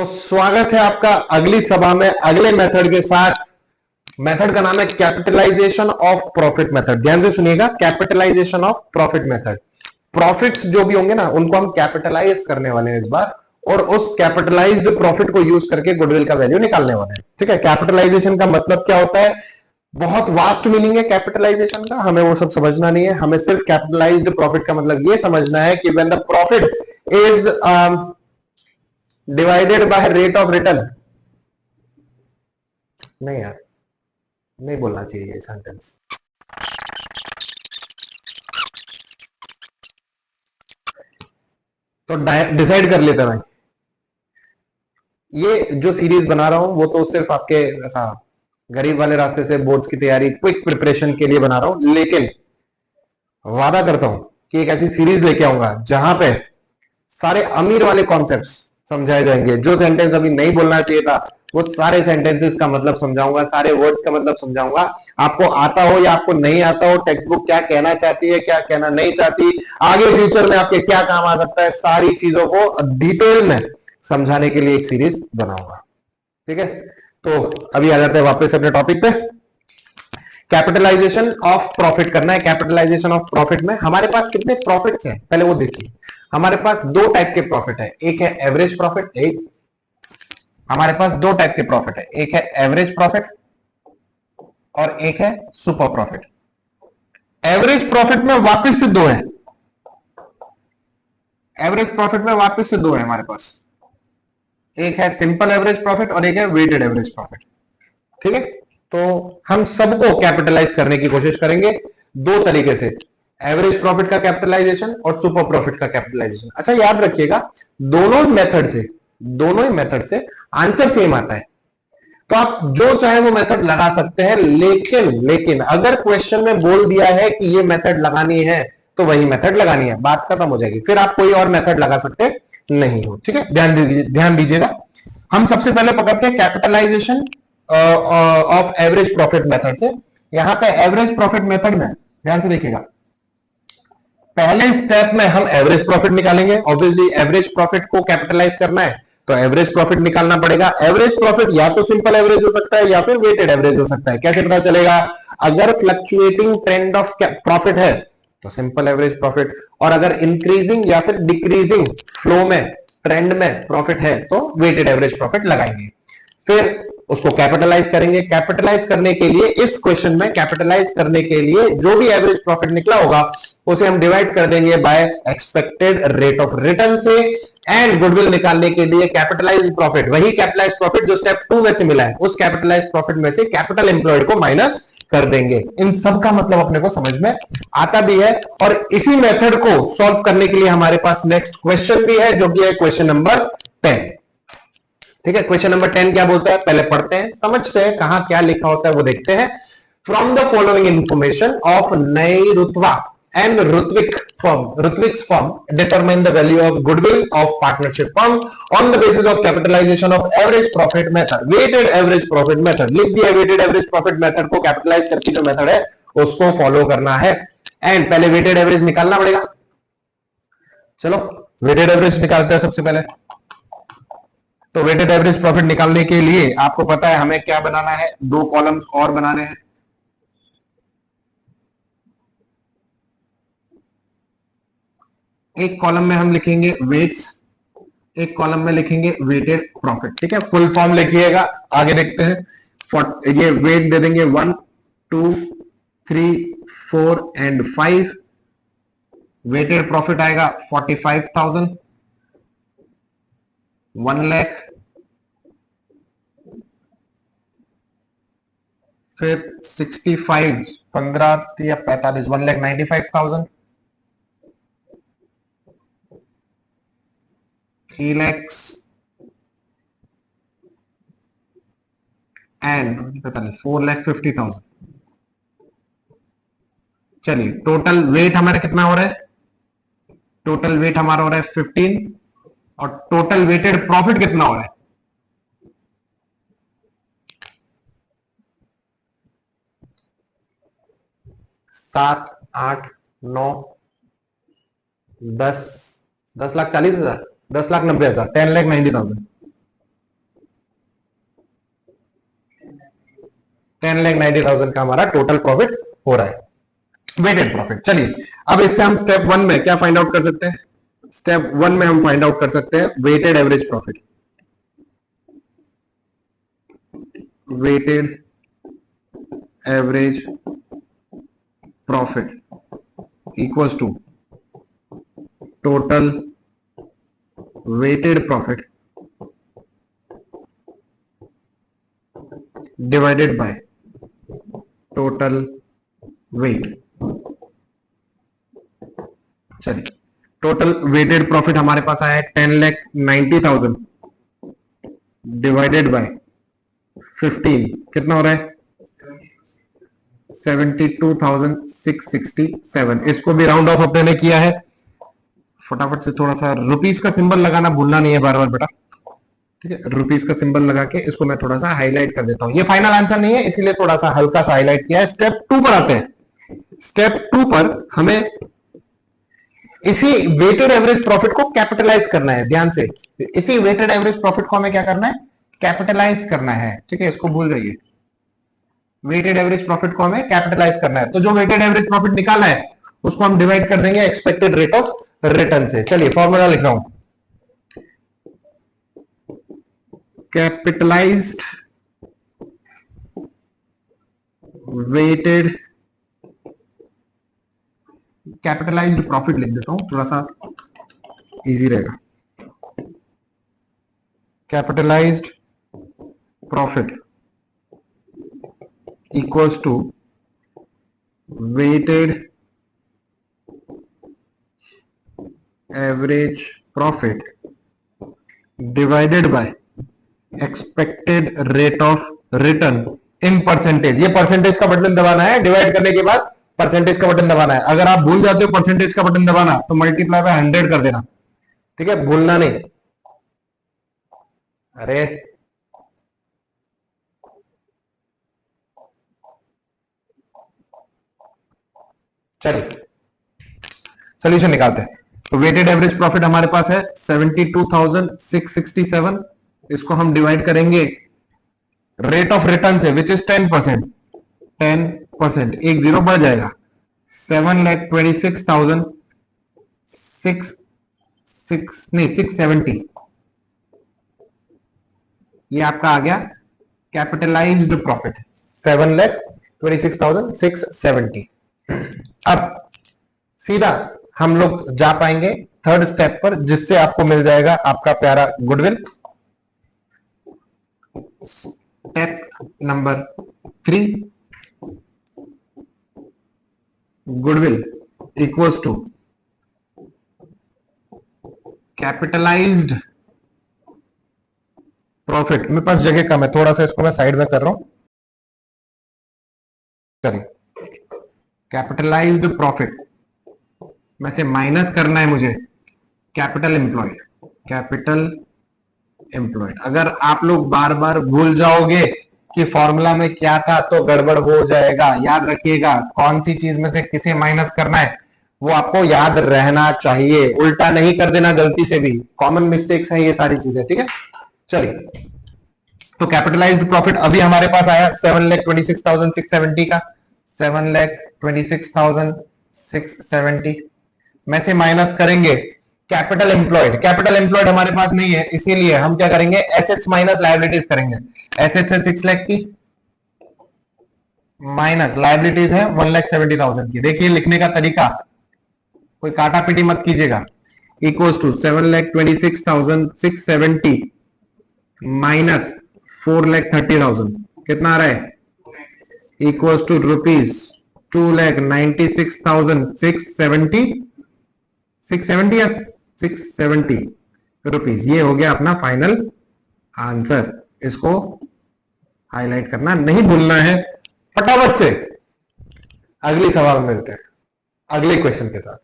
स्वागत है आपका अगली सभा में अगले मेथड के साथ। मेथड का नाम है कैपिटलाइजेशन ऑफ प्रॉफिट मेथड। ध्यान से सुनिएगा, capitalization of profit method. Profits जो भी होंगे ना, उनको हम कैपिटलाइज करने वाले हैं इस बार, और उस कैपिटलाइज्ड प्रॉफिट को यूज करके गुडविल का वैल्यू निकालने वाले हैं। ठीक है, कैपिटलाइजेशन का मतलब क्या होता है? बहुत वास्ट मीनिंग है कैपिटलाइजेशन का, हमें वो सब समझना नहीं है। हमें सिर्फ कैपिटलाइज्ड प्रॉफिट का मतलब ये समझना है कि when the profit is divided by rate of return. नहीं यार, नहीं बोलना चाहिए ये सेंटेंस। तो डिसाइड कर लेते हैं। ये जो सीरीज बना रहा हूं वो तो सिर्फ आपके ऐसा गरीब वाले रास्ते से बोर्ड्स की तैयारी, क्विक प्रिपरेशन के लिए बना रहा हूं, लेकिन वादा करता हूं कि एक ऐसी सीरीज लेके आऊंगा जहां पे सारे अमीर वाले कॉन्सेप्ट्स समझाए जाएंगे। जो सेंटेंस अभी नहीं बोलना चाहिए था वो सारे सेंटेंसेस का मतलब समझाऊंगा, सारे वर्ड्स का मतलब समझाऊंगा। आपको आता हो या आपको नहीं आता हो, टेक्स्ट बुक क्या कहना चाहती है, क्या कहना नहीं चाहती, आगे फ्यूचर में आपके क्या काम आ सकता है, सारी चीजों को डिटेल में समझाने के लिए एक सीरीज बनाऊंगा। ठीक है, तो अभी आ जाते हैं वापस अपने टॉपिक पे। कैपिटलाइजेशन ऑफ प्रॉफिट करना है। कैपिटलाइजेशन ऑफ प्रॉफिट में हमारे पास कितने प्रॉफिट्स हैं पहले वो देखिए। हमारे पास दो टाइप के प्रॉफिट है, एक है एवरेज प्रॉफिट, एक हमारे पास दो टाइप के प्रॉफिट है, एक है एवरेज प्रॉफिट और एक है सुपर प्रॉफिट। एवरेज प्रॉफिट में वापस से दो है, एवरेज प्रॉफिट में वापस से दो है हमारे पास, एक है सिंपल एवरेज प्रॉफिट और एक है वेटेड एवरेज प्रॉफिट। ठीक है, तो हम सबको कैपिटलाइज करने की कोशिश करेंगे दो तरीके से, एवरेज प्रॉफिट का कैपिटलाइजेशन और सुपर प्रॉफिट का कैपिटलाइजेशन। अच्छा याद रखिएगा, दोनों ही मेथड से आंसर सेम आता है, तो आप जो चाहे वो मेथड लगा सकते हैं, लेकिन अगर क्वेश्चन में बोल दिया है कि ये मेथड लगानी है तो वही मेथड लगानी है, बात खत्म हो जाएगी। फिर आप कोई और मेथड लगा सकते नहीं हो। ठीक है, ध्यान दीजिएगा। हम सबसे पहले पकड़ते हैं capitalization of average profit method से। यहां पे एवरेज प्रॉफिट मेथड में ध्यान से देखिएगा, पहले स्टेप में हम एवरेज प्रॉफिट निकालेंगे। ऑब्वियसली एवरेज प्रॉफिट को कैपिटलाइज करना है तो एवरेज प्रॉफिट निकालना पड़ेगा। एवरेज प्रॉफिट या तो सिंपल एवरेज हो सकता है या फिर वेटेड एवरेज हो सकता है। कैसे पता चलेगा? अगर फ्लक्चुएटिंग ट्रेंड ऑफ प्रॉफिट है तो सिंपल एवरेज प्रॉफिट, और अगर इंक्रीजिंग या फिर डिक्रीजिंग फ्लो में, ट्रेंड में प्रॉफिट है तो वेटेड एवरेज प्रॉफिट लगाएंगे। फिर उसको कैपिटलाइज करेंगे। कैपिटलाइज करने के लिए इस क्वेश्चन में कैपिटलाइज करने के लिए जो भी एवरेज प्रॉफिट निकला होगा उसे हम डिवाइड कर देंगे by expected rate of return से। एंड गुडविल निकालने के लिए कैपिटलाइज प्रॉफिट, वही कैपिटलाइज प्रॉफिट जो स्टेप 2 में से मिला है, उस कैपिटलाइज प्रॉफिट में से कैपिटल एम्प्लॉयड को माइनस कर देंगे। इन सब का मतलब अपने को समझ में आता भी है, और इसी मेथड को सॉल्व करने के लिए हमारे पास नेक्स्ट क्वेश्चन भी है, जो कि है क्वेश्चन नंबर 10। ठीक है, क्वेश्चन नंबर 10 क्या बोलता है, पहले पढ़ते हैं, समझते हैं कहां क्या लिखा होता है वो देखते हैं। From the following information of नई and Rutvik's firm determine the value of goodwill of partnership firm on the basis of capitalization of average profit method, weighted average profit method। लिख दिया, weighted average profit method को capitalise करके जो method है उसको follow करना है। And पहले weighted average निकालना पड़ेगा। चलो weighted average निकालते हैं सबसे पहले। तो weighted average profit निकालने के लिए आपको पता है हमें क्या बनाना है, दो कॉलम्स और बनाने हैं। एक कॉलम में हम लिखेंगे वेट्स, एक कॉलम में लिखेंगे वेटेड प्रॉफिट। ठीक है, फुल फॉर्म लिखिएगा, आगे देखते हैं। ये वेट दे देंगे 1 2 3 4 एंड 5। वेटेड प्रॉफिट आएगा 45,000, 1 लाख, फिर 65 15 या 45 1,95,000, 3 lakhs एंड 4,50,000। चलिए टोटल वेट हमारा कितना हो रहा है, टोटल वेट हमारा हो रहा है 15, और टोटल वेटेड प्रॉफिट कितना हो रहा है, 7 8 9 10 10,40,000, 10,90,000, 10,90,000। 10,90,000 का हमारा टोटल प्रॉफिट हो रहा है, वेटेड प्रॉफिट। चलिए अब इससे हम स्टेप 1 में क्या फाइंड आउट कर सकते हैं? स्टेप 1 में हम फाइंड आउट कर सकते हैं weighted average profit. Weighted average profit equals to total weighted profit divided by total weight. चलिए टोटल वेटेड प्रॉफिट हमारे पास आया है 10,90,000 डिवाइडेड बाय 15, कितना हो रहा है? 72,667। इसको भी राउंड ऑफ अपने ने किया है। फटाफट से थोड़ा सा रुपीस का सिंबल लगाना भूलना नहीं है बार बार बेटा, ठीक है? रुपीस का सिंबल लगा के इसको मैं थोड़ा सा हाईलाइट कर देता हूं। ये फाइनल आंसर नहीं है इसीलिए थोड़ा सा हल्का सा हाईलाइट किया है। स्टेप 2 पर आते हैं। स्टेप 2 पर हमें इसी वेटेड एवरेज प्रॉफिट को कैपिटलाइज करना है। ध्यान से, इसी वेटेड एवरेज प्रॉफिट को हमें क्या करना है? कैपिटलाइज करना है, ठीक है? इसको भूल जाइए। वेटेड एवरेज प्रॉफिट को हमें कैपिटलाइज करना है, तो जो वेटेड एवरेज प्रॉफिट निकाला है उसको हम डिवाइड कर देंगे एक्सपेक्टेड रेट ऑफ रिटर्न से। चलिए फॉर्मूला लिख रहा हूं, कैपिटलाइज्ड वेटेड, कैपिटलाइज्ड प्रॉफिट लिख देता हूं, थोड़ा सा इजी रहेगा। Capitalized profit equals to weighted average profit divided by expected rate of return in percentage. ये परसेंटेज का बटन दबाना है, डिवाइड करने के बाद परसेंटेज का बटन दबाना है। अगर आप भूल जाते हो परसेंटेज का बटन दबाना तो मल्टीप्लाई बाय 100 कर देना, ठीक है? भूलना नहीं। अरे चलिए सोल्यूशन निकालते हैं। तो वेटेड एवरेज प्रॉफिट हमारे पास है 72,667। इसको हम डिवाइड करेंगे रेट ऑफ रिटर्न से विच इज 10%। 10%, एक जीरो बढ़ जाएगा। 670। ये आपका आ गया कैपिटलाइज्ड प्रॉफिट 7,26,670। अब सीधा हम लोग जा पाएंगे थर्ड स्टेप पर, जिससे आपको मिल जाएगा आपका प्यारा goodwill. Step number 3, goodwill equals to capitalized profit. मेरे पास जगह कम है, थोड़ा सा इसको मैं साइड में कर रहा हूं। कैपिटलाइज्ड प्रॉफिट में से माइनस करना है मुझे कैपिटल एम्प्लॉयड। कैपिटल एम्प्लॉयड, अगर आप लोग बार बार भूल जाओगे कि फॉर्मूला में क्या था तो गड़बड़ हो जाएगा। याद रखिएगा कौन सी चीज में से किसे माइनस करना है वो आपको याद रहना चाहिए, उल्टा नहीं कर देना गलती से भी। कॉमन मिस्टेक्स है ये सारी चीजें, ठीक है? चलिए तो कैपिटलाइज्ड प्रॉफिट अभी हमारे पास आया 7,26,670 का। 7,26,670 में से माइनस करेंगे कैपिटल एम्प्लॉयड। कैपिटल एम्प्लॉयड हमारे पास नहीं है, इसीलिए हम क्या करेंगे? एसेट्स माइनस लायबिलिटीज करेंगे। एसेट्स है 6 लाख की, माइनस लायबिलिटीज है 1,70,000 की। देखिए लिखने का तरीका, कोई काटा पीटी मत कीजिएगा। इक्वल्स टू 7,26,670 माइनस 4,30,000, कितना आ रहा है? इक्वल्स टू रुपीज 2,96,670 या 670 रुपीज। ये हो गया अपना फाइनल आंसर। इसको हाईलाइट करना नहीं भूलना है। फटाफट से अगली सवाल में मिलते हैं अगले क्वेश्चन के साथ।